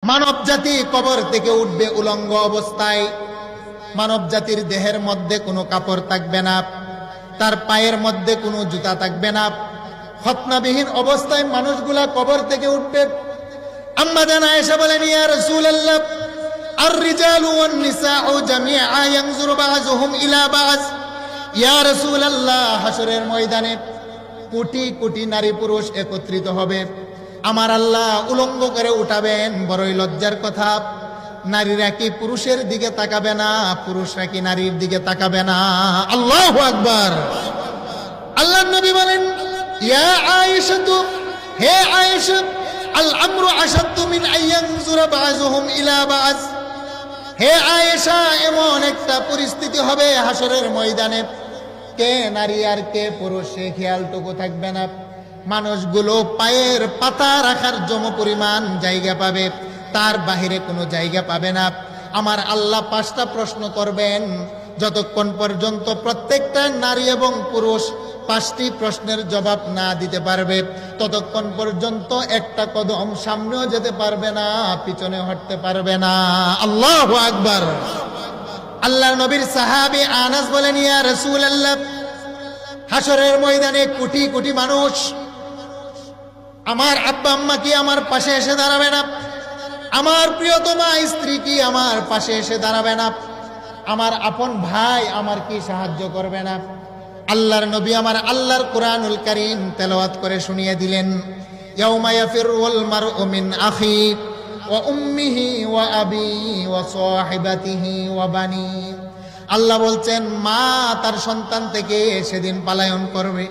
মানব জাতি কবর থেকে উঠবে উলঙ্গ অবস্থায়। মানব জাতির দেহের মধ্যে কোনো কাপড় থাকবে না, তার পায়ের মধ্যে কোনো জুতা থাকবে না। খতনাবিহীন অবস্থায় মানুষগুলা কবর থেকে উঠবে। আম্মা জান আয়েশা বলেন, ইয়া রাসূলুল্লাহ, আর-রিজালু ওয়ান-নিসাউ জামিআ ইয়ানজুরু বা'যুহুম ইলা বা'য। ইয়া রাসূলুল্লাহ, হাসরের ময়দানে কোটি কোটি নারী পুরুষ একত্রিত হবে, আমার আল্লাহ উলঙ্গ করে উঠাবেন। বড়ই লজ্জার কথা, নারীরা কি পুরুষের দিকে তাকাবে না, পুরুষরা কি নারীর দিকে তাকাবে না? আল্লাহু আকবার। আল্লাহর নবী বলেন, ইয়া আয়েশা, হে আয়েশা, আল আমরু আশাদ্দু মিন আইয়ানজুরা বা'যুহুম ইলা বা'য। হে আয়েশা, এমন একটা পরিস্থিতি হবে হাসরের ময়দানে, কে নারী আর কে পুরুষ সে খেয়ালটুকু থাকবে না। মানুষগুলো পায়ের পাতা রাখার জম পরিমাণ জায়গা পাবে, তার বাহিরে কোনো জায়গা পাবে না। আমার আল্লাহ 5টা প্রশ্ন করবেন, যতক্ষণ পর্যন্ত প্রত্যেকটা নারী এবং পুরুষ 5টি প্রশ্নের জবাব না দিতে পারবে, ততক্ষণ পর্যন্ত একটা কদম সামনেও যেতে পারবে না, পিছনে হটতে পারবে না। আল্লাহু আকবার। আল্লাহর নবীর সাহাবী আনাস বলেন, ইয়া রাসূলুল্লাহ, হাসরের ময়দানে কোটি কোটি মানুষ, আমার আব্বা আম্মা কি আমার পাশে এসে দাঁড়াবে না? আমার প্রিয়তমা স্ত্রী কি আমার পাশে এসে দাঁড়াবে না? আমার আপন ভাই আমার কি সাহায্য করবে না? আল্লাহর নবী আমার আল্লাহর কুরআনুল কারীম তেলাওয়াত করে শুনিয়ে দিলেন, ইয়াউমা ইয়াফিরুল মারউ মিন আখি ওয়া উম্মিহি ওয়া আবি ওয়া সাহিবাতিহি ওয়া বানি। আল্লাহ বলছেন, মা তার সন্তান থেকে সেদিন পলায়ন করবে,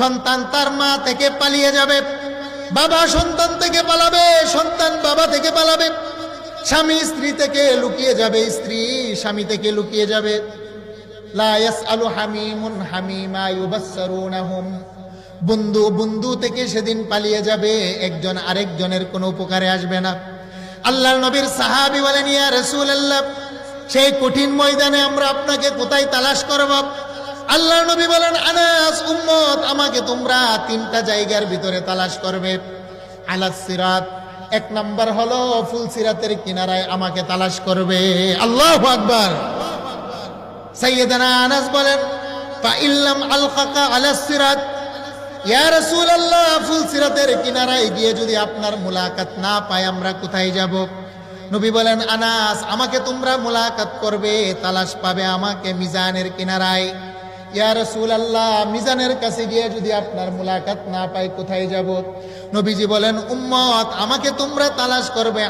সন্তান তার মা থেকে পালিয়ে যাবে, বাবা সন্তান থেকে পালাবে, সন্তান বাবা থেকে পালাবে, স্বামী স্ত্রী থেকে লুকিয়ে যাবে, স্ত্রী স্বামী থেকে লুকিয়ে যাবে। লা ইয়াসআলু হামিমুন হামিমা ইউবাসসিরুনহুম। বন্ধু বন্ধু থেকে সেদিন পালিয়ে যাবে, একজন আরেকজনের কোনো উপকারে আসবে না। আল্লাহর নবীর সাহাবী বলেন, ইয়া রাসূলুল্লাহ, সেই কঠিন ময়দানে আমরা আপনাকে কোথায় তালাশ করব? আল্লাহর নবী বলেন, আনাস, উম্মত, আমাকে তোমরা 3টা জায়গার ভিতরে তালাশ করবে। আলাস সিরাত, 1 নাম্বার হলো ফুল সিরাতের কিনারায় আমাকে তালাশ করবে। আল্লাহু আকবার। সাইয়েদনা আনাস বলেন, ফা ইল্লাম আলকাকা আলাস সিরাত, ইয়া রাসূলুল্লাহ, ফুল সিরাতের কিনারায় গিয়ে যদি আপনার মুলাকাত না পাই আমরা কোথায় যাব? নবী বলেন, আনাস, আমাকে তোমরা মুলাকাত করবে, তালাশ পাবে আমাকে মিজানের কিনারায়। ইয়া রাসূলুল্লাহ, মিজানের কাছে গিয়ে যদি আপনার মুলাকাত না পাই কোথায় যাব? নবীজি বলেন, উম্মত, আমাকে তোমরা তালাশ করবে